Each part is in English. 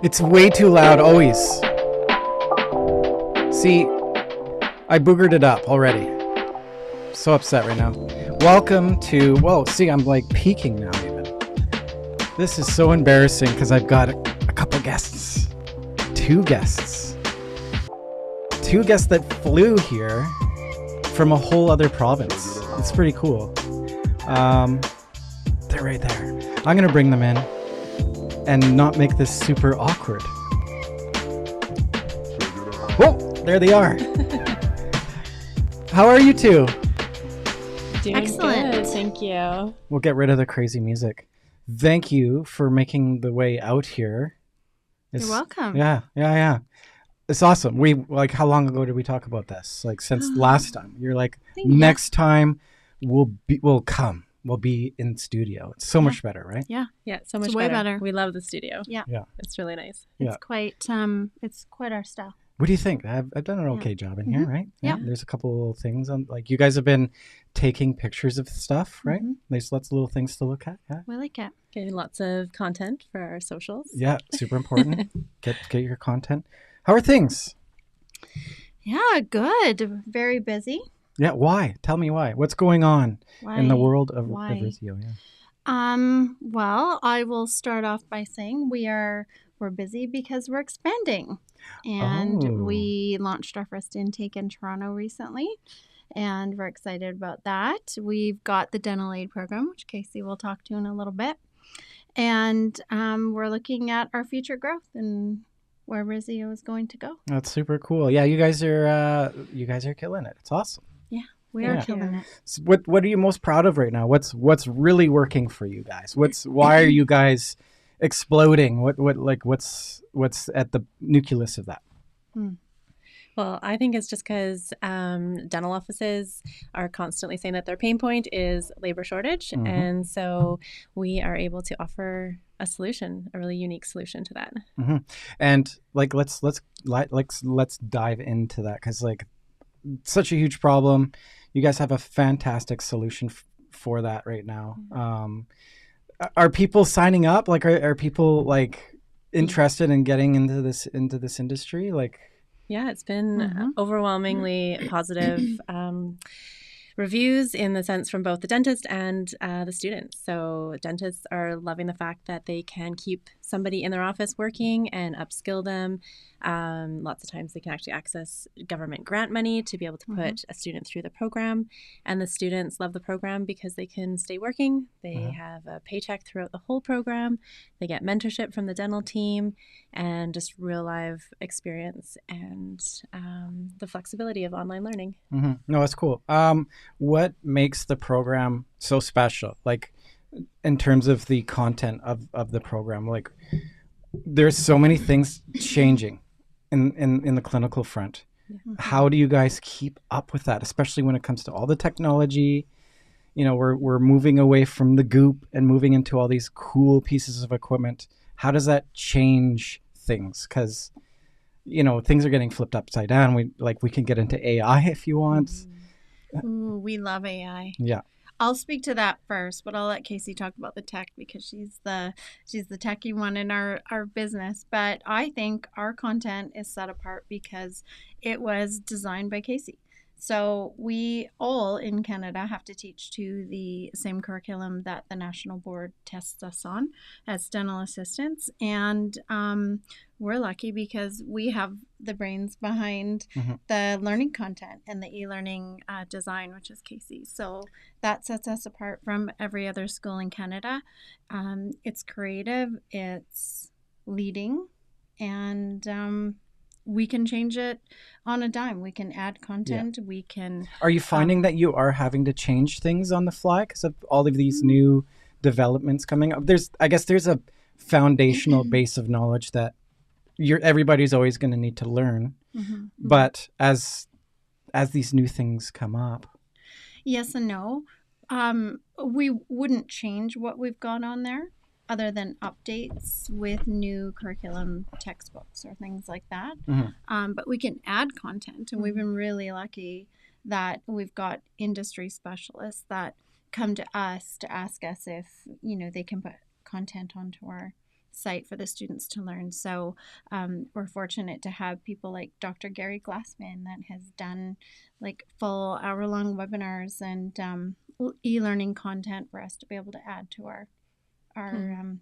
It's way too loud always. See, I boogered it up already. So upset right now. Welcome to, whoa, see, I'm like peaking now even. This is so embarrassing because I've got a couple guests. Two guests that flew here from a whole other province. It's pretty cool. They're right there. I'm going to bring them in and not make this super awkward. Oh, there they are. How are you two? Doing Excellent. Good, thank you. We'll get rid of the crazy music. Thank you for making the way out here. You're welcome. Yeah. It's awesome. How long ago did we talk about this? Like since last time. You're like, next time we'll come. We'll be in studio. It's so much better, right? Yeah. Yeah, so much It's way better. We love the studio. Yeah. It's really nice. Yeah. It's quite our style. What do you think? I've done an okay job in here, right? Yeah. There's a couple little things on, like, you guys have been taking pictures of stuff, right? There's lots of little things to look at. Yeah. We like it. Getting lots of content for our socials. Yeah. Super important. Get your content. How are things? Yeah, good. Very busy. Yeah. Why? Tell me why. What's going on in the world of Risio? Yeah. Well, I will start off by saying we're busy because we're expanding. And we launched our first intake in Toronto recently, and we're excited about that. We've got the dental aid program, which Casey will talk to in a little bit. And we're looking at our future growth and where Risio is going to go. That's super cool. Yeah, you guys are killing it. It's awesome. Yeah, we are killing it. So what are you most proud of right now? What's really working for you guys? Why are you guys exploding? What's at the nucleus of that? Well, I think it's just because dental offices are constantly saying that their pain point is labor shortage. And so we are able to offer a solution, a really unique solution to that. And like, let's dive into that, because like, such a huge problem. You guys have a fantastic solution for that right now. Are people signing up? Like, are people like interested in getting into this industry? Like, yeah, it's been overwhelmingly positive reviews in the sense from both the dentist and the students. So dentists are loving the fact that they can keep somebody in their office working and upskill them. Lots of times they can actually access government grant money to be able to put a student through the program. And the students love the program because they can stay working. They have a paycheck throughout the whole program. They get mentorship from the dental team and just real live experience and the flexibility of online learning. No, that's cool. What makes the program so special? Like, in terms of the content of the program, like, there's so many things changing in the clinical front. How do you guys keep up with that, especially when it comes to all the technology? You know, we're moving away from the goop and moving into all these cool pieces of equipment. How does that change things? Because, you know, things are getting flipped upside down. We can get into AI if you want. Ooh, we love AI. Yeah. I'll speak to that first, but I'll let Casey talk about the tech because she's the techie one in our business. But I think our content is set apart because it was designed by Casey. So we all in Canada have to teach to the same curriculum that the national board tests us on as dental assistants. And we're lucky because we have the brains behind the learning content and the e-learning design, which is Casey. So that sets us apart from every other school in Canada. It's creative, it's leading, and we can change it on a dime. We can add content. Yeah. We can. Are you finding that you are having to change things on the fly because of all of these new developments coming up? I guess there's a foundational base of knowledge that everybody's always going to need to learn. But as these new things come up. Yes and no. We wouldn't change what we've got on there, other than updates with new curriculum textbooks or things like that. But we can add content, and we've been really lucky that we've got industry specialists that come to us to ask us if, they can put content onto our site for the students to learn. So we're fortunate to have people like Dr. Gary Glassman that has done like full hour-long webinars and e-learning content for us to be able to add to our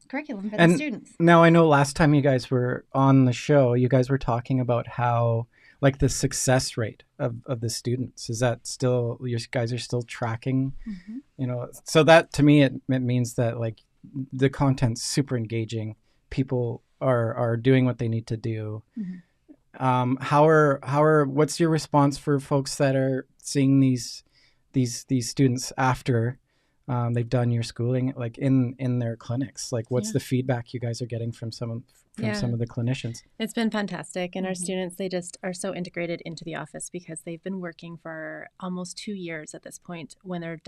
curriculum for the students. Now, I know last time you guys were on the show, you guys were talking about how, like, the success rate of the students. Is that still, you guys are still tracking? You know, so that to me, it means that, like, the content's super engaging. People are doing what they need to do. What's your response for folks that are seeing these students after they've done your schooling, like in their clinics? Like, what's the feedback you guys are getting from some of the clinicians? It's been fantastic. And our students, they just are so integrated into the office because they've been working for almost 2 years at this point when they're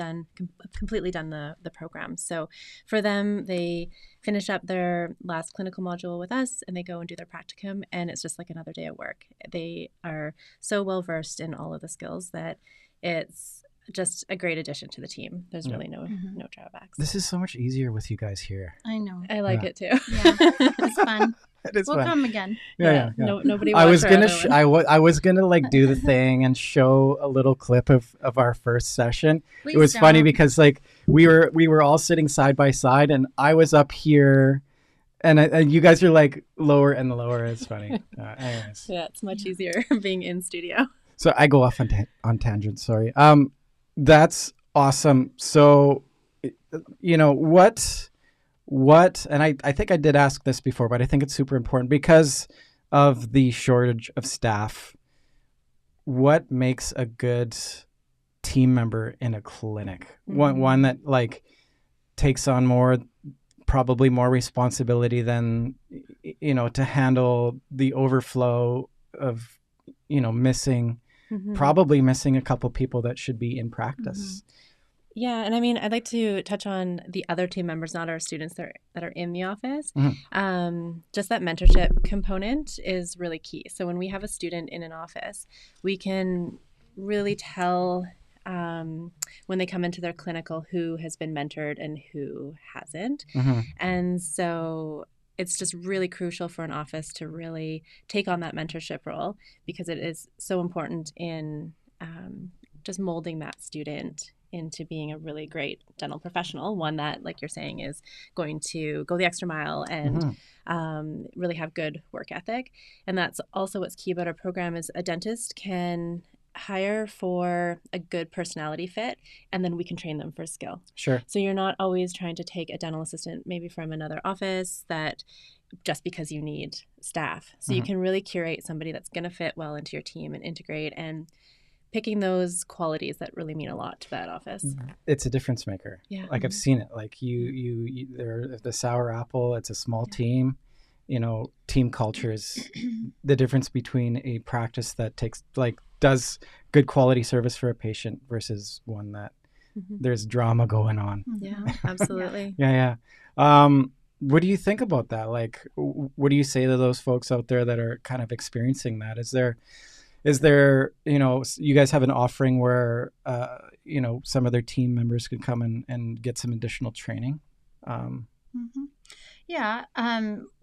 completely done the program. So for them, they finish up their last clinical module with us and they go and do their practicum, and it's just like another day at work. They are so well versed in all of the skills that it's just a great addition to the team. There's really no drawbacks. This is so much easier with you guys here. I know. I like it too. Yeah, it's fun. It is we'll fun. come again. Yeah. Nobody. I was gonna like do the thing and show a little clip of our first session. Please it was don't. funny because like we were all sitting side by side, and I was up here, and you guys are like lower and lower. It's funny. Anyways. Yeah, it's much easier being in studio. So I go off on tangents. Sorry. That's awesome. So, you know, what, and I think I did ask this before, but I think it's super important because of the shortage of staff. What makes a good team member in a clinic? One that like takes on probably more responsibility than, you know, to handle the overflow of, you know, probably missing a couple people that should be in practice. Yeah, and I mean, I'd like to touch on the other team members, not our students that are in the office. Just that mentorship component is really key. So when we have a student in an office, we can really tell when they come into their clinical who has been mentored and who hasn't. And so it's just really crucial for an office to really take on that mentorship role because it is so important in just molding that student into being a really great dental professional, one that, like you're saying, is going to go the extra mile and really have good work ethic. And that's also what's key about our program is a dentist can hire for a good personality fit, and then we can train them for skill. Sure. So you're not always trying to take a dental assistant maybe from another office that just because you need staff. So you can really curate somebody that's going to fit well into your team and integrate, and picking those qualities that really mean a lot to that office. It's a difference maker. Yeah. Like I've seen it. Like you the sour apple, it's a small team. You know, team culture is the difference between a practice that does good quality service for a patient versus one that there's drama going on. Yeah, absolutely. Yeah. What do you think about that? Like, what do you say to those folks out there that are kind of experiencing that? Is there, you know, you guys have an offering where, you know, some of their team members could come and get some additional training? Yeah.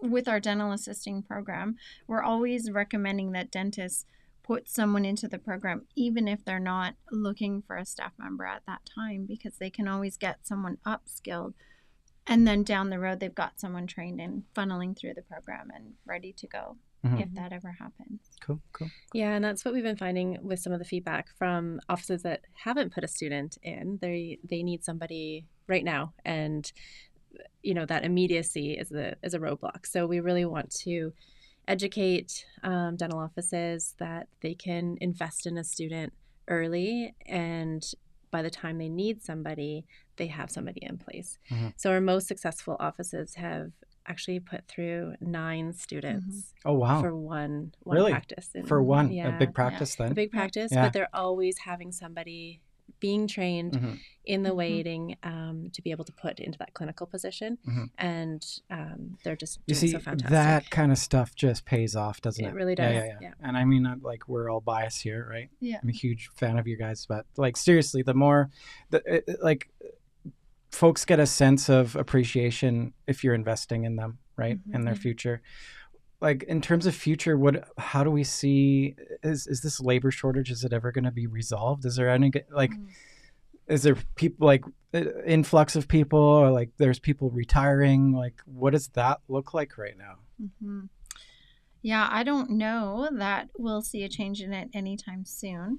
With our dental assisting program, we're always recommending that dentists put someone into the program, even if they're not looking for a staff member at that time, because they can always get someone upskilled. And then down the road, they've got someone trained and funneling through the program and ready to go if that ever happens. Cool. Yeah, and that's what we've been finding with some of the feedback from offices that haven't put a student in. They need somebody right now, and you know that immediacy is a roadblock. So we really want to educate dental offices that they can invest in a student early, and by the time they need somebody, they have somebody in place. So our most successful offices have actually put through 9 students. Oh, wow. For one really? practice. For one, a big practice then? A big practice, but they're always having somebody being trained in the waiting to be able to put into that clinical position. And they're just doing so fantastic. That kind of stuff just pays off, doesn't it? It really does. Yeah. And I mean, like, we're all biased here, right? Yeah. I'm a huge fan of you guys, but like, seriously, the more like folks get a sense of appreciation if you're investing in them. right, in their future. Like in terms of future, how do we see, is this labor shortage, is it ever going to be resolved? Is there any, like, is there people like influx of people, or like there's people retiring? Like, what does that look like right now? Yeah, I don't know that we'll see a change in it anytime soon,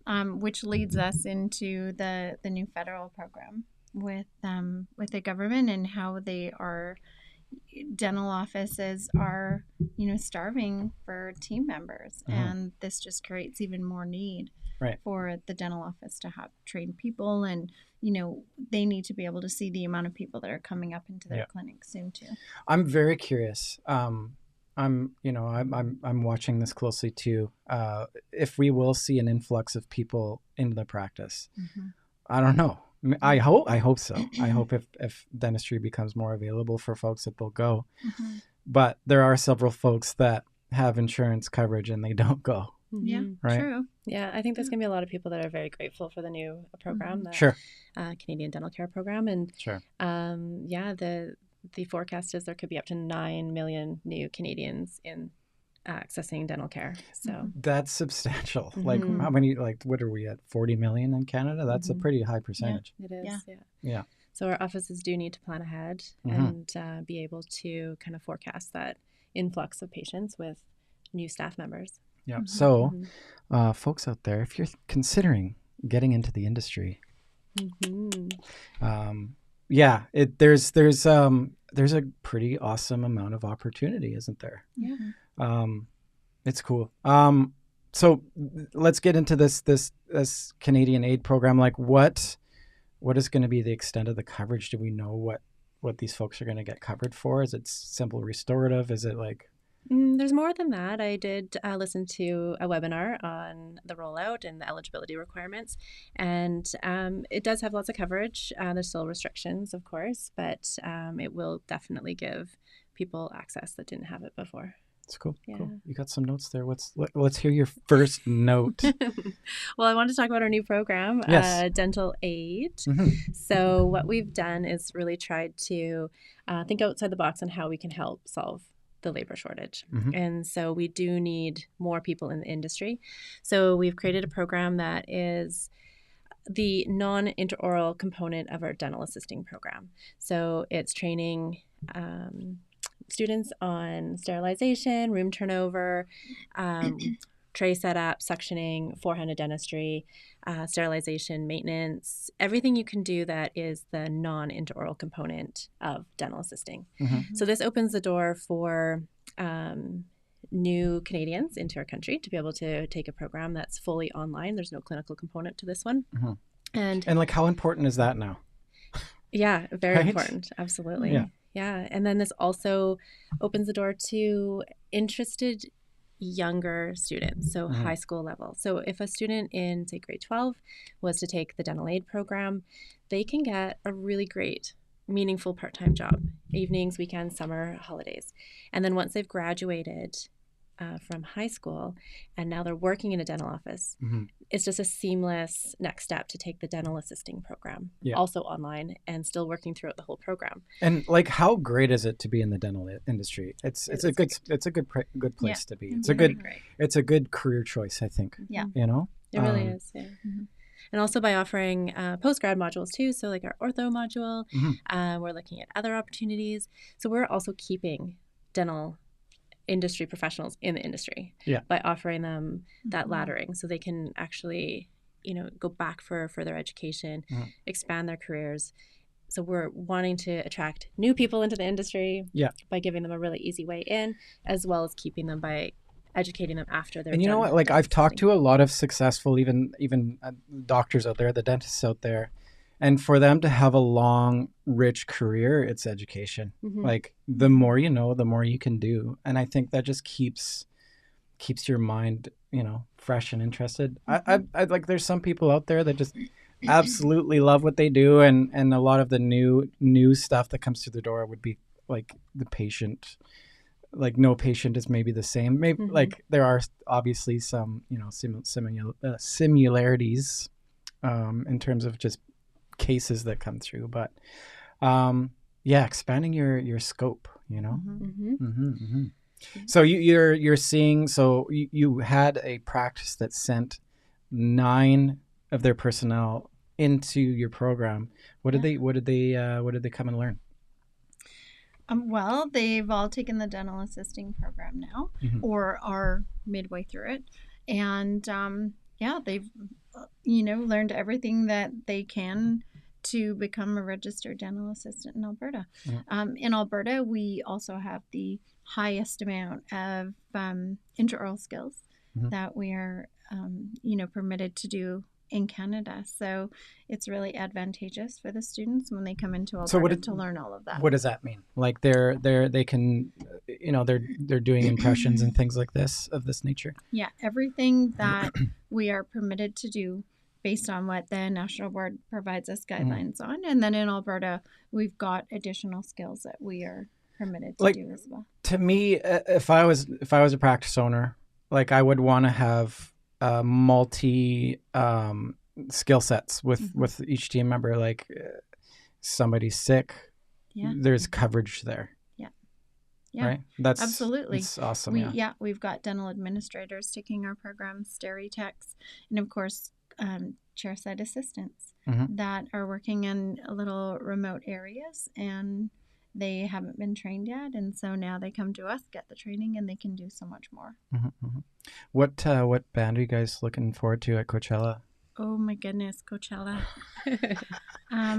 which leads us into the new federal program with the government and how they are. Dental offices are, starving for team members, and this just creates even more need for the dental office to have trained people, and they need to be able to see the amount of people that are coming up into their clinic soon too. I'm very curious. I'm watching this closely too. If we will see an influx of people into the practice, I don't know. I hope so. I hope if dentistry becomes more available for folks, that they'll go. But there are several folks that have insurance coverage and they don't go. Yeah, right? True. Yeah, I think there's going to be a lot of people that are very grateful for the new program, Canadian Dental Care Program. And the forecast is there could be up to 9 million new Canadians in accessing dental care. So that's substantial. Like how many, like what are we at, 40 million in Canada? That's a pretty high percentage. Yeah, it is. Yeah. So our offices do need to plan ahead and be able to kind of forecast that influx of patients with new staff members. Yeah. So folks out there, if you're considering getting into the industry, there's a pretty awesome amount of opportunity, isn't there? Yeah. It's cool. So let's get into this Canadian aid program. Like what is going to be the extent of the coverage? Do we know what these folks are going to get covered for? Is it simple restorative? Is it like... There's more than that. I did listen to a webinar on the rollout and the eligibility requirements, and it does have lots of coverage. There's still restrictions, of course, but it will definitely give people access that didn't have it before. It's cool. Yeah. Cool. You got some notes there. Let's hear your first note. Well, I wanted to talk about our new program, Dental Aid. So what we've done is really tried to think outside the box on how we can help solve the labor shortage. And so we do need more people in the industry. So we've created a program that is the non-intraoral component of our dental assisting program. So it's training students on sterilization, room turnover, tray setup, suctioning, four-handed dentistry, sterilization, maintenance, everything you can do that is the non-intraoral component of dental assisting. So this opens the door for new Canadians into our country to be able to take a program that's fully online. There's no clinical component to this one. And like how important is that now? Yeah, very important. Absolutely. Yeah. And then this also opens the door to interested younger students, so high school level. So if a student in, say, grade 12 was to take the dental aid program, they can get a really great, meaningful part-time job, evenings, weekends, summer, holidays. And then once they've graduated from high school and now they're working in a dental office, it's just a seamless next step to take the dental assisting program, also online and still working throughout the whole program. And like, how great is it to be in the dental industry? It's a good place to be. It's a good career choice, I think. Yeah, it really is. Yeah. And also by offering post-grad modules too, so like our ortho module, we're looking at other opportunities. So we're also keeping dental industry professionals in the industry by offering them that laddering, so they can actually, go back for further education, expand their careers. So we're wanting to attract new people into the industry by giving them a really easy way in, as well as keeping them by educating them after they're And you know what? Like I've talked to a lot of successful, even doctors out there, the dentists out there, and for them to have a long, rich career, it's education. Like the more you know, the more you can do. And I think that just keeps your mind, fresh and interested. I like, there's some people out there that just absolutely love what they do. And a lot of the new stuff that comes through the door would be like the patient, like no patient is maybe the same. Maybe like there are obviously some, similarities in terms of just cases that come through, but expanding your scope, you know? Mm-hmm. Mm-hmm, mm-hmm. So you're seeing, so you had a practice that sent 9 of their personnel into your program. What did they come and learn? Well, they've all taken the dental assisting program now, Mhm. or are midway through it, and yeah, they've learned everything that they can to become a registered dental assistant in Alberta. Mhm. In Alberta, we also have the highest amount of intraoral skills Mhm. that we are permitted to do in Canada. So it's really advantageous for the students when they come into So Alberta to learn all of that. what does that mean? Like they can, they're doing impressions and things like this of this nature. Yeah, everything that we are permitted to do based on what the National Board provides us guidelines on. And then in Alberta, we've got additional skills that we are permitted to do as well. To me, if I was a practice owner, like I would want to have multi skill sets with each team member. Like somebody's sick, there's coverage there. Yeah, right. That's absolutely. That's awesome. We've got dental administrators taking our programs, Steri techs, and of course chairside assistants that are working in little remote areas, and they haven't been trained yet, and so now they come to us, get the training, and they can do so much more. What band are you guys looking forward to at Coachella? Oh my goodness, Coachella.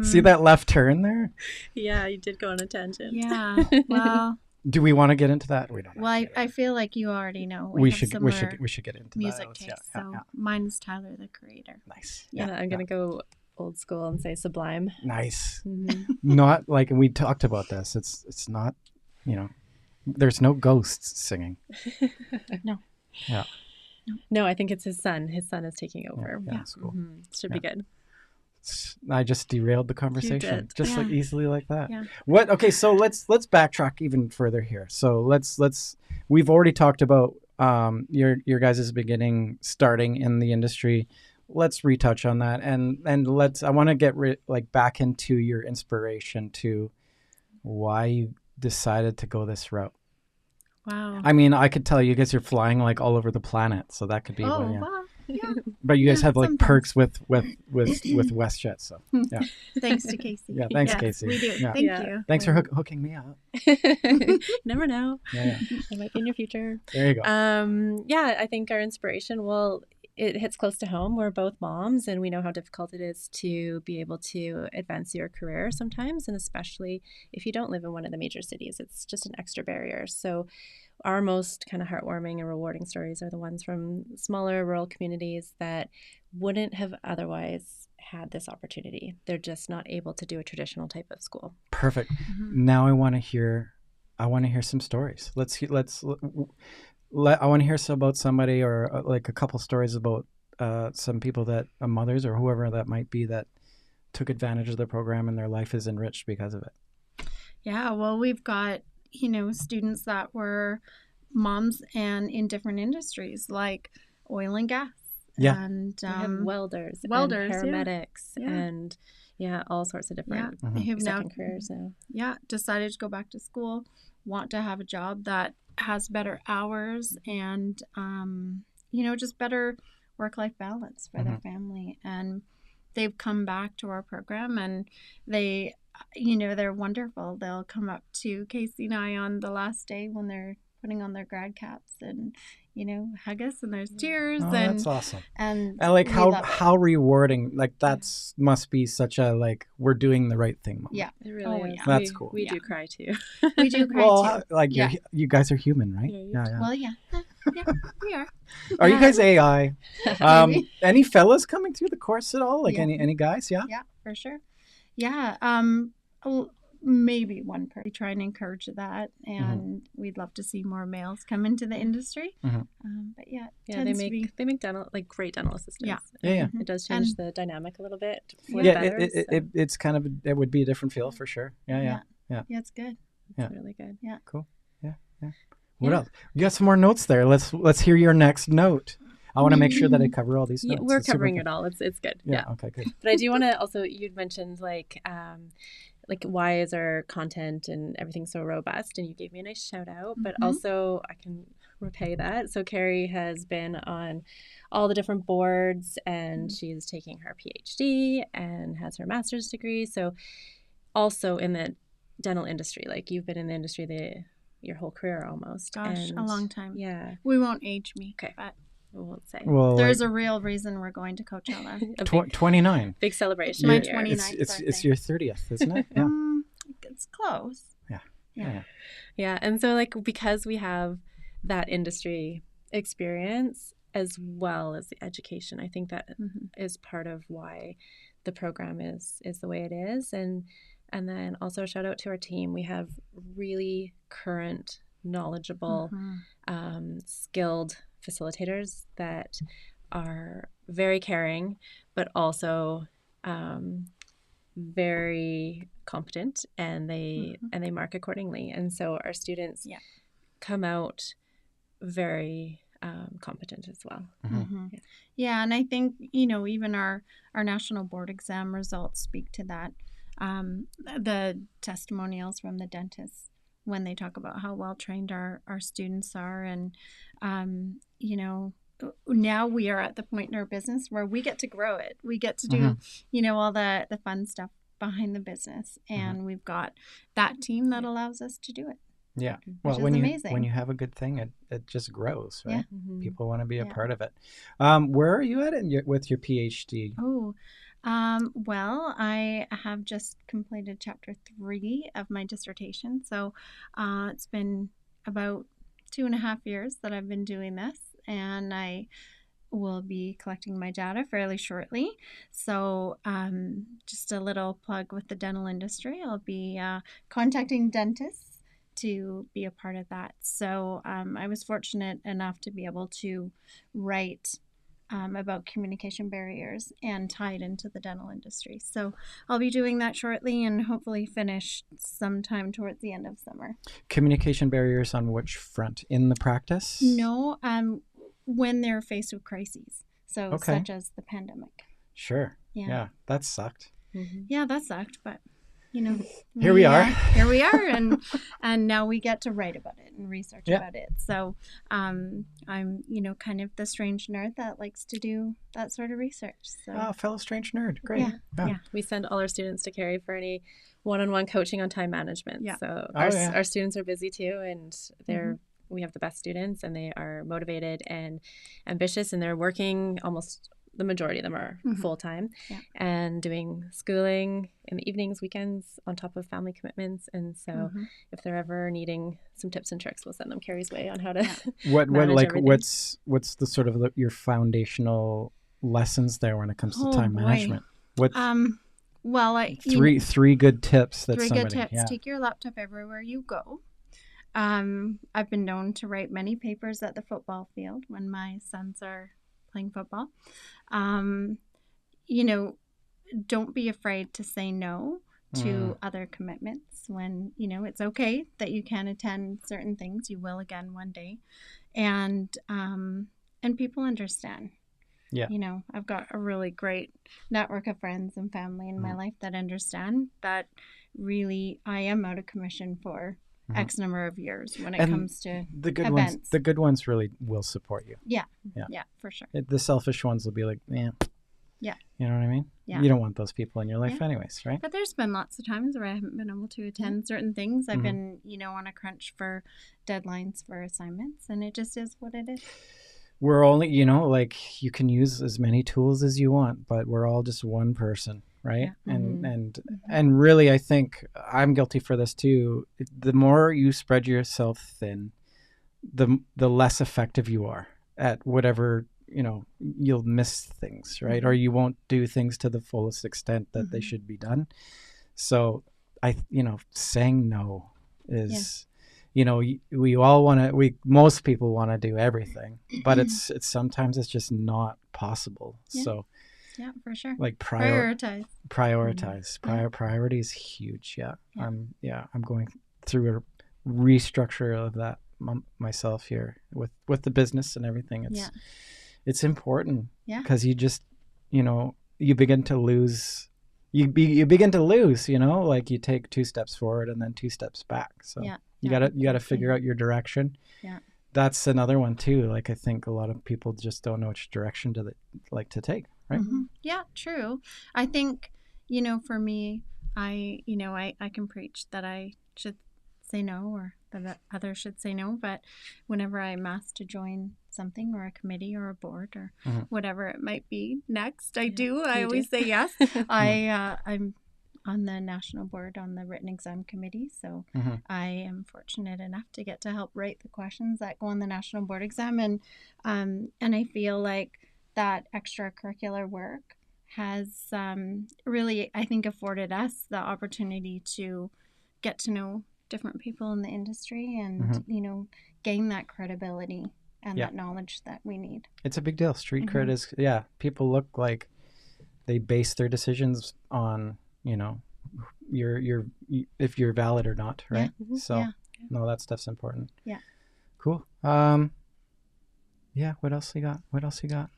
See that left turn there? Yeah, you did go on a tangent. Yeah. Well, do we want to get into that? We don't. Well, I feel like you already know. We should get into music that. taste. So mine is Tyler, the Creator. Nice. Yeah, I'm gonna go old school and say Sublime. Nice. Not like, and we talked about this. It's not, there's no ghosts singing. No. Yeah. No, I think it's his son. His son is taking over. Yeah, that's cool. Should be good. I just derailed the conversation just like easily like that. Yeah. What? Okay, so let's backtrack even further here. So we've already talked about your guys' beginning, starting in the industry. Let's retouch on that, and I want to get back into your inspiration to why you decided to go this route. Wow. I mean, I could tell you guys are flying like all over the planet, so that could be. Oh, wow. Yeah. But you guys have like sometimes. perks with WestJet, so yeah. Thanks to Casey. Yeah, thanks, Yes, Casey. we do. Yeah. Thank you. Thanks for hooking me up. Never know. Yeah. It might be in your future. There you go. Yeah, I think our inspiration, well, it hits close to home. We're both moms, and we know how difficult it is to be able to advance your career sometimes, and especially if you don't live in one of the major cities. It's just an extra barrier. So our most kind of heartwarming and rewarding stories are the ones from smaller rural communities that wouldn't have otherwise had this opportunity. They're just not able to do a traditional type of school. Perfect. Now I want to hear some stories. I want to hear about somebody or like a couple stories about some people that mothers or whoever that might be that took advantage of the program and their life is enriched because of it. Yeah, well, we've got students that were moms and in different industries like oil and gas. Yeah. And we have welders and paramedics and all sorts of different who've second careers now. Yeah, decided to go back to school, want to have a job that has better hours and just better work-life balance for their family. And they've come back to our program, and they're wonderful. They'll come up to Casey and I on the last day when they're putting on their grad caps and hug us, and there's tears. Oh, and that's awesome. And like how rewarding. Like must be such a we're doing the right thing moment. Yeah, it really is. Yeah. That's cool. We do cry too. We do cry too. You guys are human, right? Yeah. Well, yeah, we are. Are you guys AI? Any fellas coming through the course at all? Any guys? Yeah. Yeah, for sure. Yeah. Maybe one person. We try and encourage that, and we'd love to see more males come into the industry. But they make dental great dental assistants. Yeah. It does change the dynamic a little bit. It's kind of it would be a different feel for sure. Yeah. It's good. It's really good. Yeah. Cool. Yeah. What else? You got some more notes there. Let's hear your next note. I want to make sure that I cover all these notes. Yeah, we're covering it all. It's good. Yeah. Okay, good. But I do want to also, you'd mentioned like, why is our content and everything so robust? And you gave me a nice shout out, but Mhm. also I can repay that. So Carey has been on all the different boards, and she's taking her PhD and has her master's degree. So also in the dental industry, like, you've been in the industry your whole career almost. Gosh, And a long time. yeah, We won't age me. Okay. But we won't say. Well, there's a real reason we're going to Coachella. A big, 29. big celebration. My here. 29th It's birthday. your 30th, isn't it? Yeah. It's close. Yeah. Yeah. And so, like, because we have that industry experience as well as the education, I think that is part of why the program is the way it is. And then also shout out to our team. We have really current, knowledgeable, skilled facilitators that are very caring, but also very competent, and they mark accordingly. And so our students come out very competent as well. Yeah, and I think, even our national board exam results speak to that. The testimonials from the dentists when they talk about how well trained our students are, and now we are at the point in our business where we get to grow it. We get to do all the fun stuff behind the business, and we've got that team that allows us to do it. Yeah. Which Well, is when amazing. you have a good thing, it just grows, right? Mm-hmm. People want to be a part of it. Where are you at with your PhD? Well, I have just completed chapter 3 of my dissertation. So it's been about 2.5 years that I've been doing this, and I will be collecting my data fairly shortly. So just a little plug with the dental industry. I'll be contacting dentists to be a part of that. So I was fortunate enough to be able to write about communication barriers and tie it into the dental industry. So I'll be doing that shortly and hopefully finish sometime towards the end of summer. Communication barriers on which front? In the practice? No, when they're faced with crises. So such as the pandemic. Sure. Yeah, that sucked. Yeah, that sucked, but here we are. Here we are, and now we get to write about it and research about it. So I'm kind of the strange nerd that likes to do that sort of research. So fellow strange nerd. Great. Yeah. We send all our students to Carey for any one-on-one coaching on time management. Yeah. So our students are busy too, and we have the best students, and they are motivated and ambitious, and they're working almost. The majority of them are full-time and doing schooling in the evenings, weekends, on top of family commitments. And so if they're ever needing some tips and tricks, we'll send them Carey's way on how to manage everything. What's the sort of your foundational lessons there when it comes to time management? What three good tips that good tips. Take your laptop everywhere you go. I've been known to write many papers at the football field when my sons are playing football. Don't be afraid to say no to other commitments when, it's okay that you can attend certain things. You will again one day. And people understand. Yeah. I've got a really great network of friends and family in my life that understand that really I am out of commission for X number of years when it comes to the good events. ones. The good ones really will support you. Yeah, for sure. The selfish ones will be like, yeah. You know what I mean? Yeah. You don't want those people in your life anyways, right? But there's been lots of times where I haven't been able to attend certain things. I've been, on a crunch for deadlines for assignments, and it just is what it is. We're only, you can use as many tools as you want, but we're all just one person. Right. Yeah. And really, I think I'm guilty for this too. The more you spread yourself thin, the less effective you are at whatever, you'll miss things, right? Or you won't do things to the fullest extent that they should be done. So saying no is, most people want to do everything, but it's sometimes it's just not possible. Yeah. So. Yeah, for sure. Like prioritize. Priority is huge. Yeah. I'm going through a restructure of that myself here with the business and everything. It's important. Yeah. Because you just, you begin to lose you begin to lose, like you take 2 steps forward and then 2 steps back. So Yeah. you gotta figure out your direction. Yeah. That's another one too. Like I think a lot of people just don't know which direction to take, right? Mm-hmm. Yeah, true. I think, for me, I can preach that I should say no or that others should say no. But whenever I'm asked to join something or a committee or a board or whatever it might be next, I always say yes. I'm on the national board on the written exam committee. So I am fortunate enough to get to help write the questions that go on the national board exam. And I feel like that extracurricular work has really, I think, afforded us the opportunity to get to know different people in the industry and, gain that credibility and that knowledge that we need. It's a big deal. Street cred is, people look like they base their decisions on, if you're valid or not, right? Yeah. So, no, that stuff's important. Yeah. Cool. What else you got?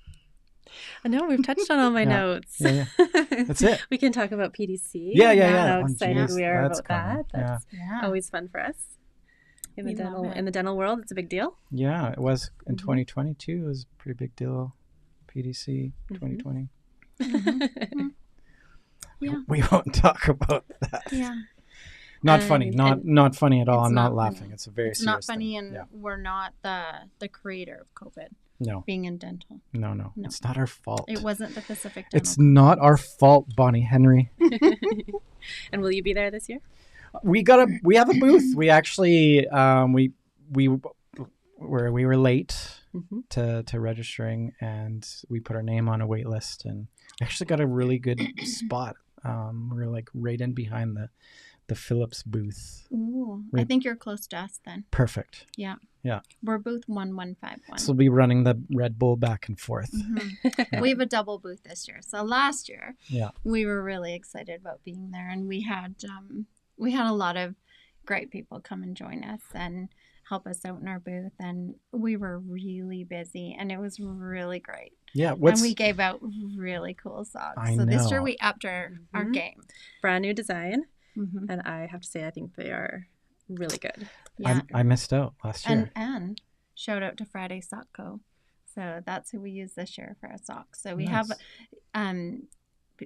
I know we've touched on all my notes. Yeah. That's it. We can talk about PDC. Yeah. How excited we are about common. that. That's always fun for us. In the dental world, it's a big deal. Yeah, it was in 2022. It was a pretty big deal. PDC 2020. Yeah. We won't talk about that. Yeah. Not funny. Not funny at all. I'm not laughing. Funny. It's a very it's serious not funny, thing. and we're not the creator of COVID. No. Being in dental. No. It's not our fault. It wasn't the Pacific Dental. It's not our fault, Bonnie Henry. And will you be there this year? We have a booth. We actually we were late to registering, and we put our name on a wait list, and we actually got a really good spot. We're like right in behind the Phillips booth. Ooh, I think you're close to us then. Perfect. Yeah. Yeah. We're booth 1151. So we'll be running the Red Bull back and forth. We have a double booth this year. So last year, yeah, we were really excited about being there, and we had a lot of great people come and join us and help us out in our booth, and we were really busy, and it was really great. Yeah, and we gave out really cool socks. So this year we upped our game. Brand new design, and I have to say I think they are really good. Yeah. I missed out last year. And shout out to Friday Sock Co. So that's who we use this year for our socks. So we Nice. have,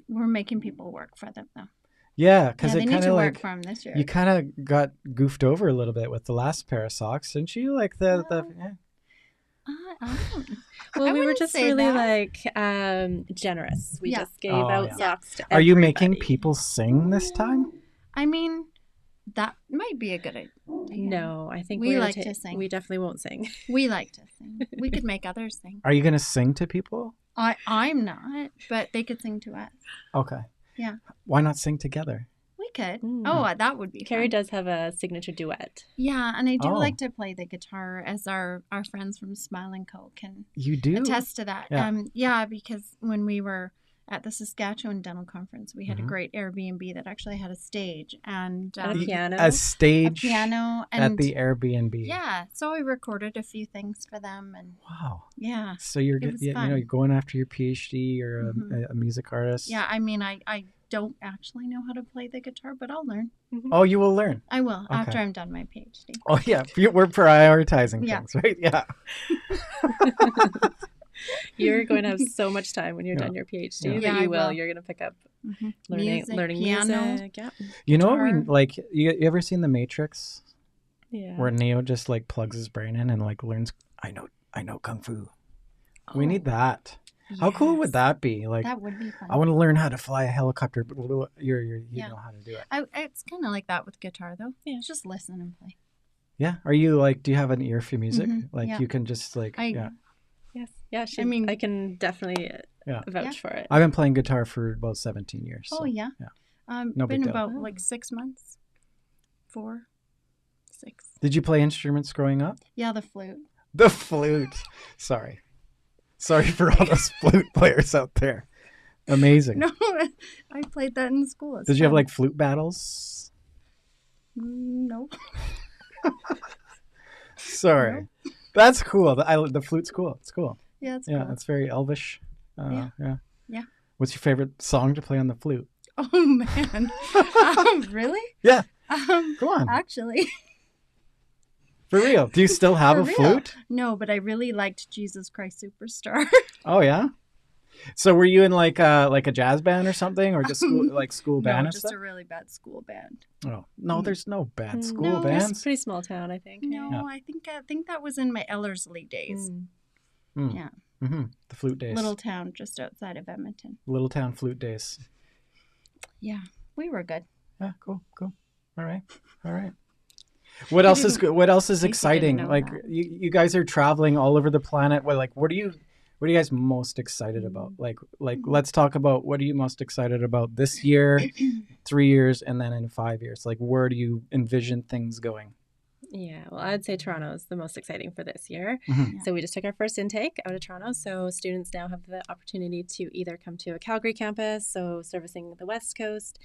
we're making people work for them though. Yeah, because they it need kind to of work like for them this year. you kind of got goofed over a little bit with the last pair of socks, didn't you? Like the I don't. Well, I we were wouldn't just say really that. generous. We Yeah. just gave out yeah. socks to Are you making everybody. people sing this time? I mean, that might be a good idea. No, I think We we're like to sing. We definitely won't sing. We like to sing. We could make others sing. Are you going to sing to people? I'm not, but they could sing to us. Okay. Yeah. Why not sing together? We could. Mm. Oh, that would be Carrie fun. does have a signature duet. Yeah, and I do Oh. like to play the guitar, as our friends from Smile and Co can You do? attest to that. Yeah. Because when we were at the Saskatchewan Dental Conference, we had a great Airbnb that actually had a stage and And a piano. A stage piano and at the Airbnb. yeah. So I recorded a few things for them, and Wow. yeah, So you're It was you're fun. going after your PhD or a music artist. yeah. I mean, I don't actually know how to play the guitar, but I'll learn. Oh, you will learn. I will Okay. after I'm done my PhD. Oh yeah, we're prioritizing Yeah. things, right? Yeah. You're going to have so much time when you're done your PhD Yeah. that Yeah, you I will. will. You're going to pick up Music, learning piano. music. Yeah. You know what we Guitar. like? You ever seen The Matrix, Yeah. where Neo just like plugs his brain in and like learns? I know kung fu. We need that. How cool would Yes. that be? Like, That would be fun. I want to learn how to fly a helicopter, but you Yeah. know how to do it. It's kind of like that with guitar, though. Yeah. Just listen and play. Yeah. Are you like? Do you have an ear for music? Like Yeah. you can just like. I- Yes. Yeah. I I can definitely Yeah. vouch for it. I've been playing guitar for about 17 years. Oh so, yeah. No big Been deal. about Oh. like 6 months. 4, 6. Did you play instruments growing up? Yeah, the flute. The flute. Sorry for all those flute players out there. Amazing. No, I played that in school. It's Did you have fun. like flute battles? No. Sorry. That's cool. The flute's cool. It's cool. Yeah, it's Yeah, cool. it's very elvish. Yeah. Yeah. Yeah. What's your favorite song to play on the flute? Oh man. Really? Yeah. Um, Go on. Actually, For real. Do you still have for a real. flute? No, but I really liked Jesus Christ Superstar. Oh yeah. So were you in like a jazz band or something, or just school band No, and just stuff? a really bad school band. Oh no, there's no bad school No. There's a bands. pretty small town, I think. No, Yeah. I think that was in my Ellerslie days. Mm. Yeah, The flute days. little town just outside of Edmonton. Little town flute days. Yeah, we were good. Yeah, cool. All right. What else is good? What else is Casey didn't exciting? know Like that. you guys are traveling all over the planet. What are you guys most excited about? Like let's talk about what are you most excited about this year, 3 years, and then in 5 years. Like where do you envision things going? Yeah, well, I'd say Toronto is the most exciting for this year. Mhm. So we just took our first intake out of Toronto. So students now have the opportunity to either come to a Calgary campus, so servicing the West Coast,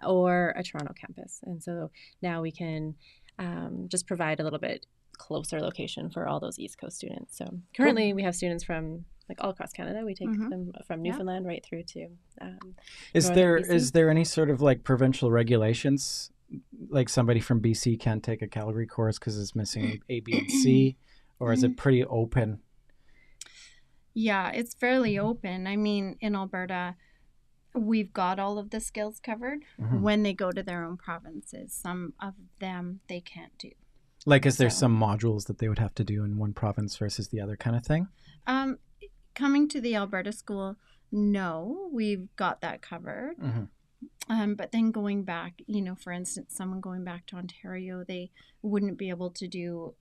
or a Toronto campus. And so now we can just provide a little bit closer location for all those East Coast students. So currently we have students from like all across Canada. We take them from Newfoundland right through to Is northern BC. there any sort of like provincial regulations? Like somebody from BC can't take a Calgary course because it's missing A, B, and C, or is it pretty open? Yeah, it's fairly open. I mean, in Alberta, we've got all of the skills covered. When they go to their own provinces, some of them they can't do. Like, is there some modules that they would have to do in one province versus the other kind of thing? Coming to the Alberta school, no, we've got that covered. But then going back, for instance, someone going back to Ontario, they wouldn't be able to do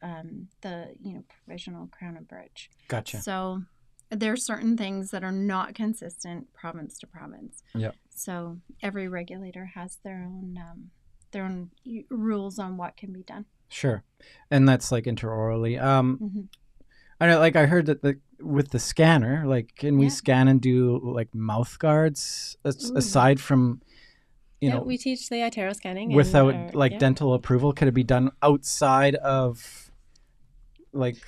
the provisional Crown and Bridge. Gotcha. So there are certain things that are not consistent province to province. Yeah. So every regulator has their own rules on what can be done. Sure, and that's like interorally. I know, like I heard that with the scanner, like can we scan and do like mouth guards aside from, we teach the iTero scanning without dental approval? Could it be done outside of like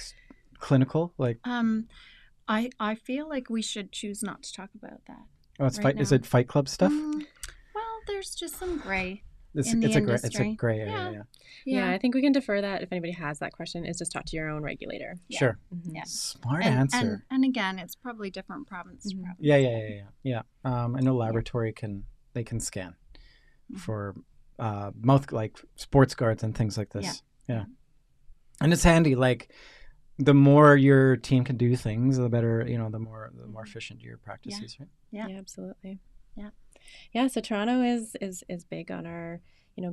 clinical? Like, I feel like we should choose not to talk about that. oh, it's right Is now. it Fight Club stuff? Well, there's just some gray. It's in the a industry. gray area. Yeah, I think we can defer that if anybody has that question. Is just talk to your own regulator. Yeah. Sure. Yeah. Smart answer. And again, it's probably different province to province. Yeah. I know laboratory can scan for mouth, like sports guards and things like this. Yeah. And it's handy. Like the more your team can do things, the better. The more efficient your practice is. Right. Yeah, Absolutely. Yeah. So Toronto is big on our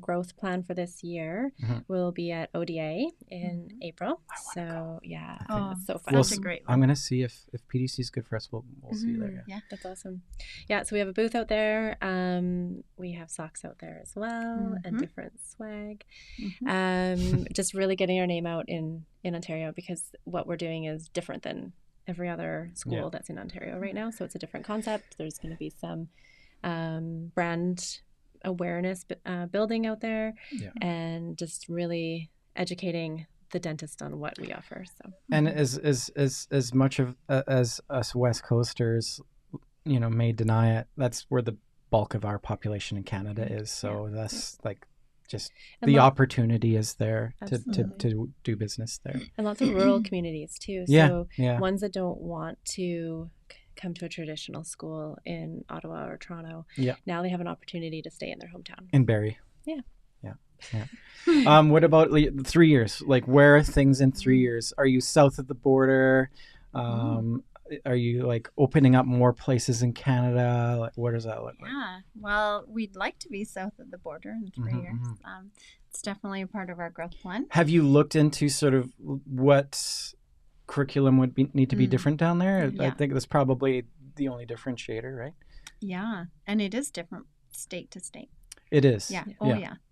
growth plan for this year. We'll be at ODA in April. So it's so fun. That's a great one. I'm gonna see if PDC is good for us. We'll see you there. Yeah, that's awesome. Yeah, so we have a booth out there. We have socks out there as well, and different swag. Just really getting our name out in Ontario, because what we're doing is different than every other school that's in Ontario right now. So it's a different concept. There's going to be some brand awareness building out there, and just really educating the dentist on what we offer. So, and as much of as us West Coasters, may deny it, that's where the bulk of our population in Canada is. So that's like just the opportunity is there to do business there, and lots of rural communities too. So ones that don't want to come to a traditional school in Ottawa or Toronto, now they have an opportunity to stay in their hometown. In Barrie. Yeah. What about 3 years? Like, where are things in 3 years? Are you south of the border? Are you like opening up more places in Canada? Like, what does that look like? Yeah, well, we'd like to be south of the border in 3 years. It's definitely a part of our growth plan. Have you looked into sort of what curriculum would need to be different down there? I think that's probably the only differentiator, right? Yeah, and it is different state to state. It is. Yeah.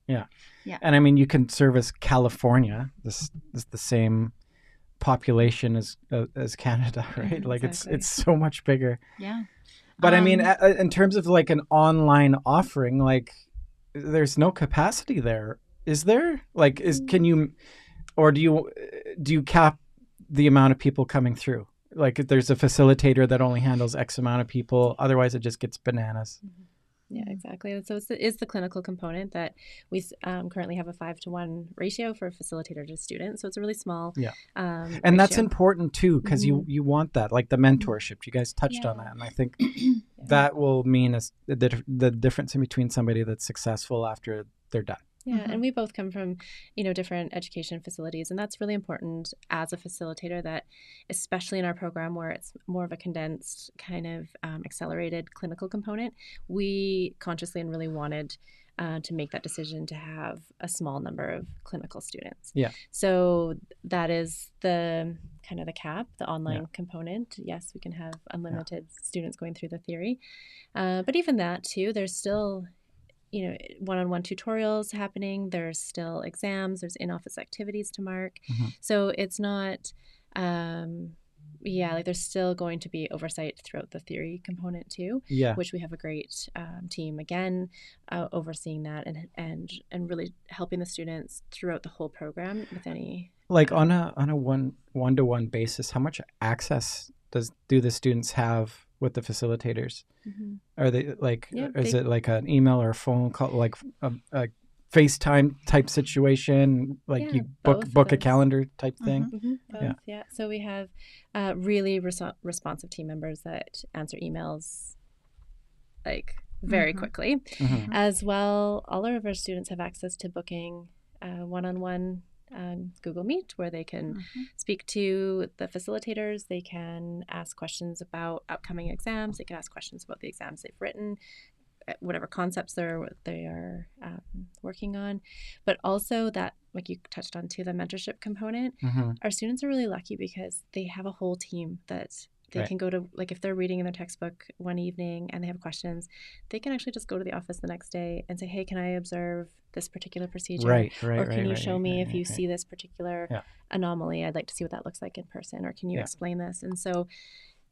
Yeah. And I mean, you can service California. This is the same population as Canada, right? Like it's so much bigger. Yeah. But I mean, in terms of like an online offering, like there's no capacity there, is there? Like, do you cap the amount of people coming through? Like, if there's a facilitator that only handles X amount of people, otherwise it just gets bananas. Yeah, exactly. And so it's the clinical component that we currently have a 5-to-1 ratio for facilitator to student. So it's a really small and that's ratio. important too, because you want that, like the mentorship. You guys touched on that, and I think that will mean the difference in between somebody that's successful after they're done. Yeah, and we both come from, different education facilities, and that's really important as a facilitator, that especially in our program where it's more of a condensed kind of accelerated clinical component, we consciously and really wanted to make that decision to have a small number of clinical students. Yeah. So that is the kind of the cap, the online component. Yes, we can have unlimited students going through the theory. But even that too, there's still one-on-one tutorials happening. There's still exams. There's in-office activities to mark. So it's not, there's still going to be oversight throughout the theory component too. Which we have a great team again overseeing that and really helping the students throughout the whole program with any. Like on a one-to-one basis, how much access do the students have with the facilitators? Are they is it like an email or a phone call, like a FaceTime type situation, like you book a calendar type thing? Both. So we have really responsive team members that answer emails like very quickly. As well, all of our students have access to booking one-on-one Google Meet, where they can speak to the facilitators. They can ask questions about upcoming exams. They can ask questions about the exams they've written, whatever concepts they are working on. But also that, like you touched on too, the mentorship component. Our students are really lucky because they have a whole team that they can go to. Like if they're reading in their textbook one evening and they have questions, they can actually just go to the office the next day and say, hey, can I observe this particular procedure? Or can you show me if you see this particular anomaly? I'd like to see what that looks like in person. Or can you explain this? And so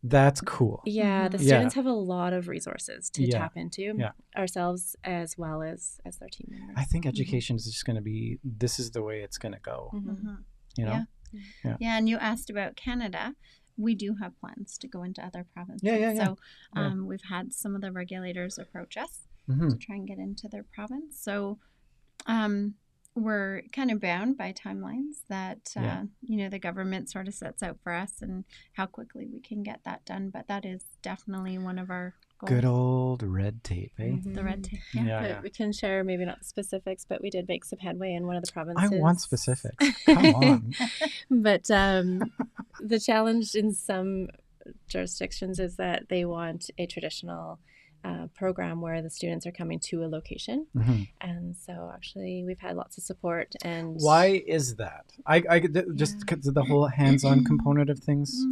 that's cool. Yeah, the students have a lot of resources to tap into, ourselves as well as their team members. I think education is just going to be, this is the way it's going to go. Yeah, and you asked about Canada. We do have plans to go into other provinces. So we've had some of the regulators approach us to try and get into their province. So we're kind of bound by timelines that, the government sort of sets out for us and how quickly we can get that done. But that is definitely one of our goals. Good old red tape, eh? The red tape, But we can share maybe not the specifics, but we did make some headway in one of the provinces. I want specifics. Come on. But the challenge in some jurisdictions is that they want a traditional program where the students are coming to a location. And so actually we've had lots of support. And why is that? I just the whole hands-on component of things?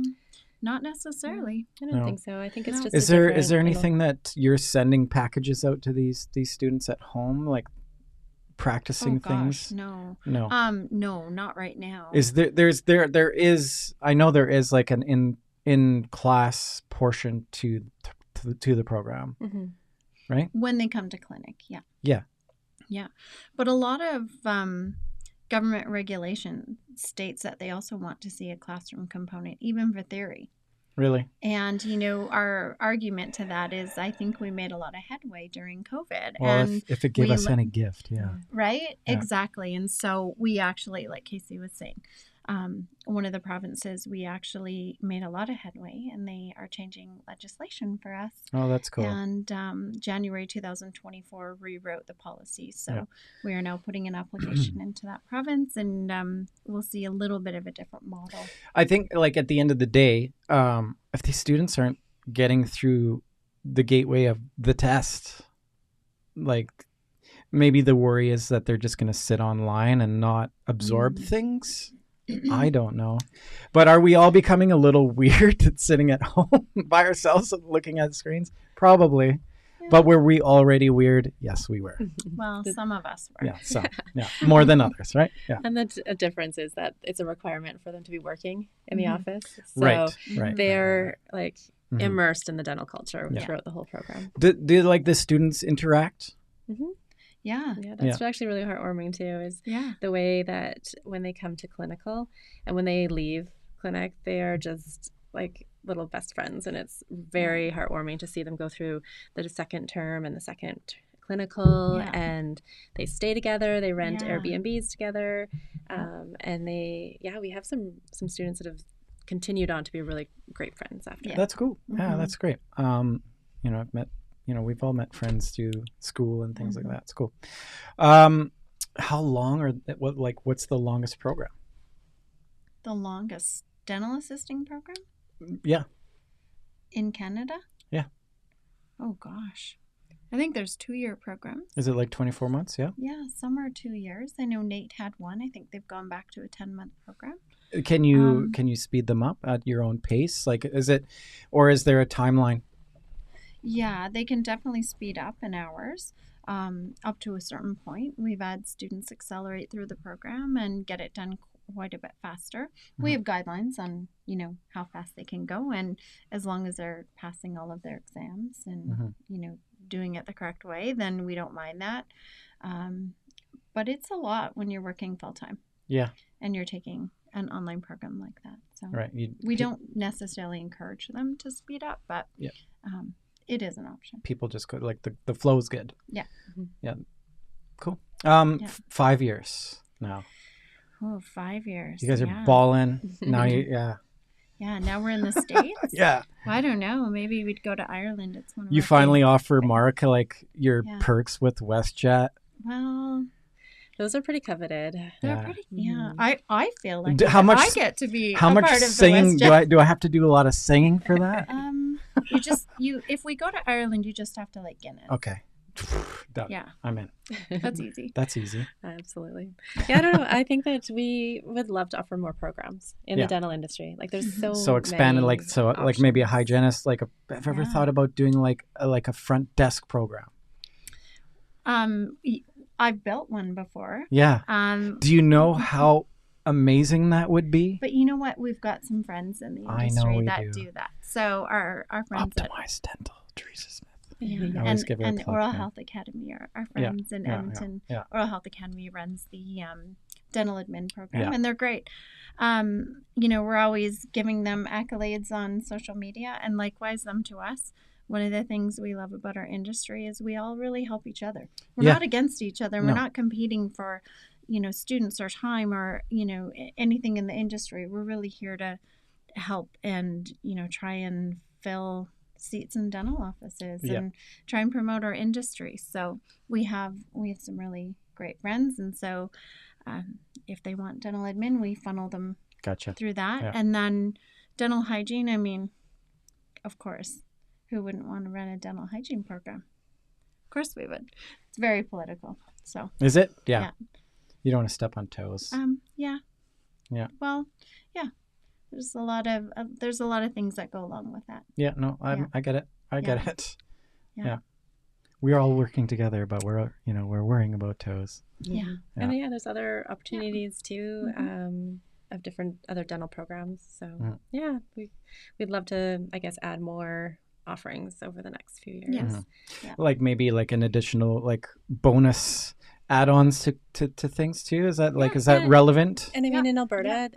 Not necessarily. I don't think so. I think it's just is there anything that you're sending packages out to these students at home, like practicing things? No, not right now. Is there is I know there is like an in class portion to the program, right? When they come to clinic, yeah. But a lot of government regulation states that they also want to see a classroom component, even for theory. Really? And, our argument to that is I think we made a lot of headway during COVID. Well, and if it gave us any gift, Right? Yeah. Exactly. And so we actually, like Casey was saying, one of the provinces, we actually made a lot of headway, and they are changing legislation for us. Oh, that's cool. And January 2024 rewrote the policy. So we are now putting an application into that province, and we'll see a little bit of a different model. I think, like, at the end of the day, if these students aren't getting through the gateway of the test, like, maybe the worry is that they're just going to sit online and not absorb things. I don't know. But are we all becoming a little weird sitting at home by ourselves looking at screens? Probably. Yeah. But were we already weird? Yes, we were. Well, some of us were. Yeah, some. Yeah, more than others, right? Yeah. And the difference is that it's a requirement for them to be working in the office. So they're like immersed in the dental culture throughout the whole program. Do like the students interact? Yeah, that's actually really heartwarming too, is the way that when they come to clinical and when they leave clinic, they are just like little best friends, and it's very heartwarming to see them go through the second term and the second clinical, and they stay together, they rent Airbnbs together, and we have some students that have continued on to be really great friends after. That's cool. Yeah, that's great. I've met, we've all met friends through school and things like that. It's cool. How long what's the longest program? The longest dental assisting program? Yeah. In Canada? Yeah. Oh gosh. I think there's 2-year programs. Is it like 24 months? Yeah. Yeah, some are 2 years. I know Nate had one. I think they've gone back to a 10-month program. Can you speed them up at your own pace? Like, is there a timeline? Yeah, they can definitely speed up in hours up to a certain point. We've had students accelerate through the program and get it done quite a bit faster. We have guidelines on, how fast they can go, and as long as they're passing all of their exams and, doing it the correct way, then we don't mind that. But it's a lot when you're working full time. Yeah. And you're taking an online program like that. So right. We don't necessarily encourage them to speed up, but it is an option. People just go, like, the flow's good. Yeah. Yeah. Cool. 5 years now. Oh, 5 years. You guys are balling. Now Yeah, now we're in the States. Yeah. Well, I don't know. Maybe we'd go to Ireland. It's one of you our finally favorite. offer Mark like your perks with WestJet. Well, those are pretty coveted. they're pretty. Yeah, I feel like I get to be how a much part of singing the WestJet. do I have to do a lot of singing for that? If we go to Ireland, you just have to like get it. Okay. Done. Yeah. I'm in. That's easy. That's easy. Absolutely. Yeah, I don't know. I think that we would love to offer more programs in the dental industry. Like, there's so expanded, many like maybe a hygienist. Like, have you ever thought about doing like a front desk program? I've built one before. Yeah. Do you know how amazing that would be? But you know what? We've got some friends in the industry that do that. So our friends Optimize Dental, Teresa Smith. Yeah. And Oral Health Academy are our friends in Edmonton. Yeah. Oral Health Academy runs the dental admin program, and they're great. We're always giving them accolades on social media, and likewise them to us. One of the things we love about our industry is we all really help each other. We're not against each other. We're not competing for, students or time or, anything in the industry. We're really here to help and, try and fill seats in dental offices and try and promote our industry. So we have some really great friends, and so if they want dental admin, we funnel them through that. And then dental hygiene, I mean, of course, who wouldn't want to run a dental hygiene program? Of course we would. It's very political. So is it? Yeah. You don't want to step on toes. Yeah. Well, yeah. There's a lot of things that go along with that. Yeah, no, I get it. I get it. Yeah. We're all working together, but we're worrying about toes. Yeah. And there's other opportunities too, of different other dental programs. So we'd love to, I guess, add more offerings over the next few years. Yes. Yeah. Like maybe like an additional like bonus add-ons to things too? Is that is that relevant? And I mean, in Alberta,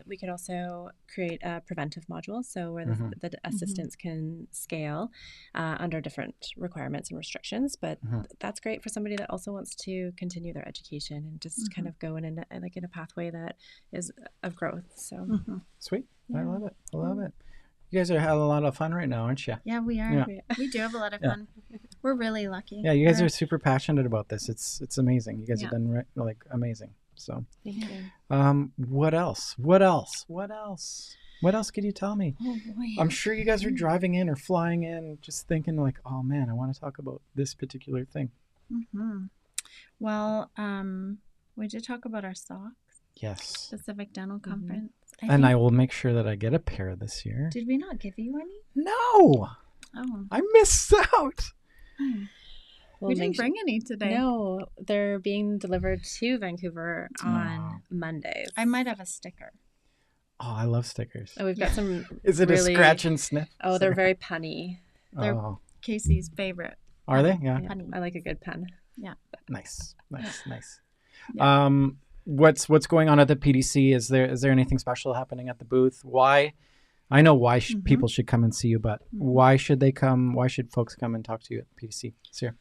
we could also create a preventive module, so where the assistants can scale under different requirements and restrictions. But that's great for somebody that also wants to continue their education and just kind of go in a pathway that is of growth. So sweet. I love it. I love it. You guys are having a lot of fun right now, aren't you? Yeah, we are. Yeah. We do have a lot of fun. We're really lucky. Yeah, you guys are super passionate about this. It's amazing. You guys have done amazing. So, thank you. What else? What else could you tell me? Oh boy. I'm sure you guys are driving in or flying in, just thinking like, oh man, I want to talk about this particular thing. Well, we did talk about our socks. Yes. Specific Dental Conference. I will make sure that I get a pair this year. Did we not give you any? No. Oh. I missed out. We didn't bring any today. No, they're being delivered to Vancouver on Mondays. I might have a sticker. Oh, I love stickers. Oh, we've got some. Is it really, a scratch and sniff? Oh, they're very punny. They're Casey's favorite. Are they? Yeah. Punny. I like a good pun. Yeah. Nice. Yeah. What's going on at the PDC? Is there anything special happening at the booth? Why I know why Mhm. people should come and see you, but Mhm. why should they come? Why should folks come and talk to you at PDC? Sarah?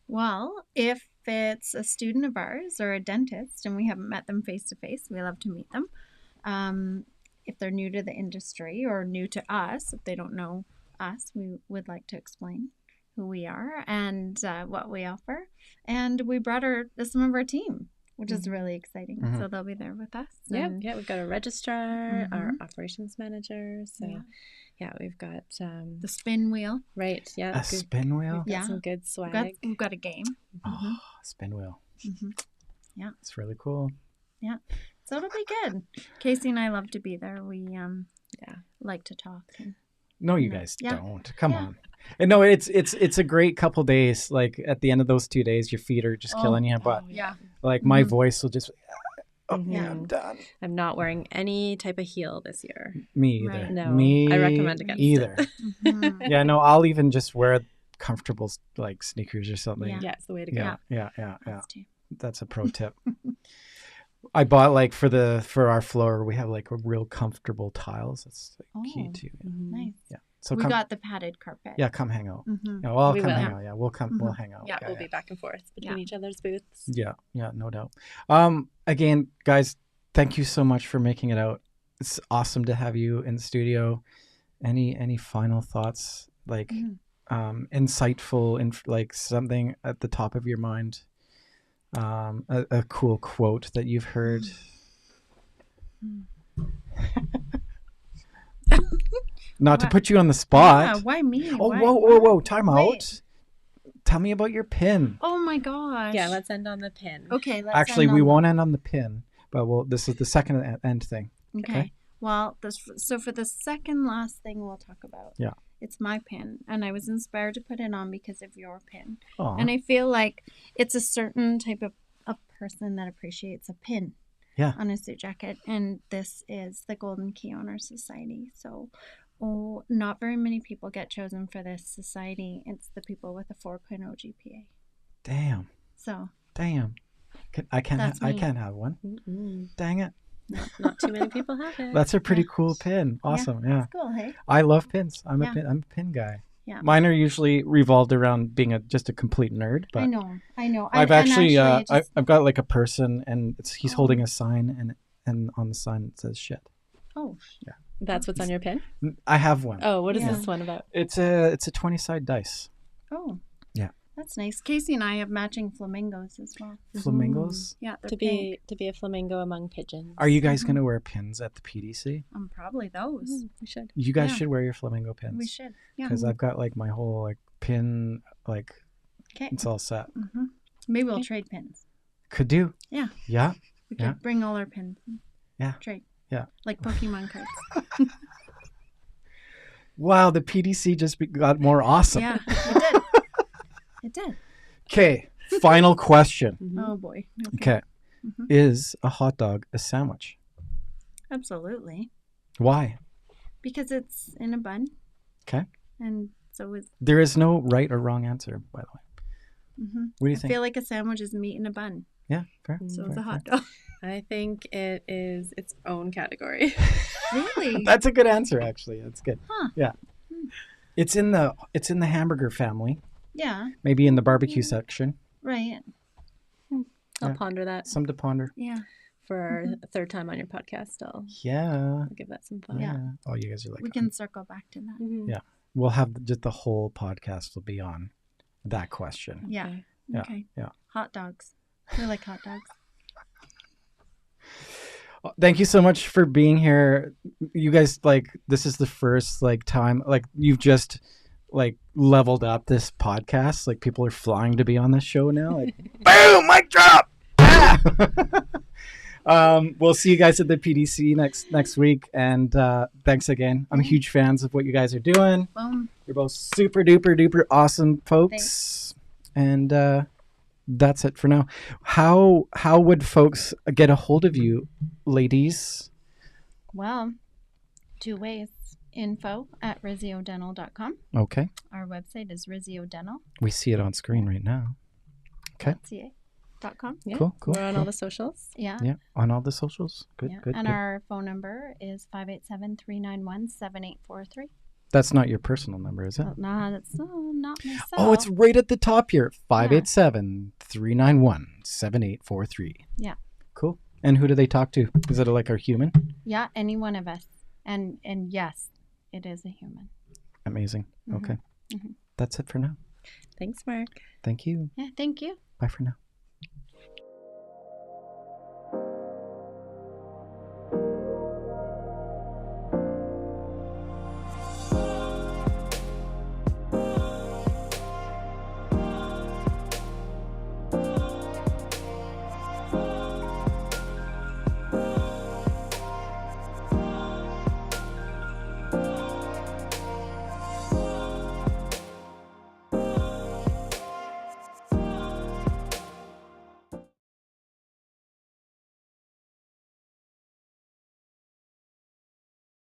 Well, if it's a student of ours or a dentist and we haven't met them face to face, we love to meet them. If they're new to the industry or new to us, if they don't know us, we would like to explain who we are and what we offer. And we brought some of our team, which is really exciting. Mhm. So they'll be there with us. Yeah, and- yeah, we've got a registrar, our Mhm. operations manager. So yeah, we've got The spin wheel. right, yeah, A good- spin wheel? we've got Yeah. some good swag. We've got a game. Oh, spin wheel. Mm-hmm. It's really cool. So it'll be good. Casey and I love to be there. We like to talk. And, No, you Yeah. guys Yeah. don't. Come Yeah. on. And no, it's a great couple days. Like at the end of those 2 days, your feet are just killing you. But yeah. like my Mhm. voice will just. Oh, Mhm. yeah, I'm done. I'm not wearing any type of heel this year. Me either. Right. No, Me I recommend against it. either. Mhm. Yeah, no, I'll even just wear comfortable like sneakers or something. Yeah. Yeah, it's the way to go. Yeah. Us too. That's a pro tip. I bought like for our floor, we have like a real comfortable tiles. That's like key Oh. too. Mhm. Nice. Yeah. So We come, got the padded carpet. yeah, come hang out. Mm-hmm. Yeah, well, I'll We come will. hang out. Yeah, we'll come. We'll Mhm. hang out. Yeah, we'll be back and forth between Yeah. each other's booths. Yeah, no doubt. Again, guys, thank you so much for making it out. It's awesome to have you in the studio. Any final thoughts, like insightful, like something at the top of your mind, a cool quote that you've heard? Not to What? put you on the Yeah, spot. why me? Oh, Why- whoa! Time Wait. out. Tell me about your pin. Oh my gosh. Yeah, let's end on the pin. Okay, let's Actually, end we on won't end on the pin, but this is the second end thing. Okay. Okay. Well, so for the second last thing we'll talk about. Yeah. It's my pin, and I was inspired to put it on because of your pin. Aw. And I feel like it's a certain type of person that appreciates a pin Yeah. on a suit jacket, and this is the Golden Key Honor Society. So, not very many people get chosen for this society. It's the people with a 4.0 GPA. Damn. So, I can't That's I me. can't have one. Mm-mm. Dang it. Not too many people have it. That's a pretty Yeah. cool pin. Awesome. Yeah. it's cool, hey? I love pins. I'm Yeah. a pin guy. Yeah. Mine are usually revolved around being just a complete nerd, but I know. I've And actually it just- I've got like a person and he's Oh. holding a sign and on the sign it says shit. oh, That's what's on your pin? I have one. Oh, what is Yeah. this one about? It's a 20-side dice. oh. Yeah. That's nice. Casey and I have matching flamingos as well. Flamingos. Yeah, they're To pink. be a flamingo among pigeons. Are you guys gonna wear pins at the PDC? Probably those. We should. You guys Yeah. should wear your flamingo pins. We should. Yeah. Because I've got like my whole like pin, like Okay. it's all set. Maybe we'll Okay. trade pins. Could do. Yeah. Yeah. We could Yeah. bring all our pins. Yeah. Trade. Yeah. Like Pokemon cards. Wow, the PDC just got more awesome. Yeah, it did. It did. Okay, final question. Mhm. Oh boy. Okay, Mhm. is a hot dog a sandwich? Absolutely. Why? Because it's in a bun. Okay. And so is. There is no right or wrong answer, by the way. Mm-hmm. What do you I think? feel like a sandwich is meat in a bun. Yeah, fair. So Mm. it's fair, a hot fair. dog. I think it is its own category. Really? That's a good answer, actually. That's good. Huh. Yeah. It's in the hamburger family. Yeah. Maybe in the barbecue section. Right. I'll Yeah. ponder that Some to ponder. Yeah. for our third time on your podcast. Yeah. I'll give that some thought. Yeah. Oh, you guys are like. We can circle back to that. Mhm. Yeah. We'll have just the whole podcast will be on that question. Yeah. Okay. Yeah, Okay. yeah. Hot dogs. We like hot dogs. Thank you so much for being here. You guys, like, this is the first like time, like you've just like leveled up this podcast. Like people are flying to be on this show now. Like, boom, mic drop. Ah! We'll see you guys at the PDC next week. And thanks again. I'm huge fans of what you guys are doing. Boom. You're both super duper duper awesome folks. And that's it for now. How would folks get a hold of you, ladies? Well, two ways. info@risiodental.com. Okay. Our website is risiodental.ca. We see it on screen right now. Okay. dentistandstudios.com. Yeah. Cool. We're on all the socials. Yeah. Yeah, on all the socials. Good. Yeah. Good. And good. our phone number is 587-391-7843. That's not your personal number, is it? Oh, no, that's not myself. Oh, it's right at the top here. 587-391-7843. Yeah. Cool. And who do they talk to? Is it like a human? Yeah, any one of us. And yes, it is a human. Amazing. Mhm. Okay. Mhm. That's it for now. Thanks, Mark. Thank you. Yeah, thank you. Bye for now.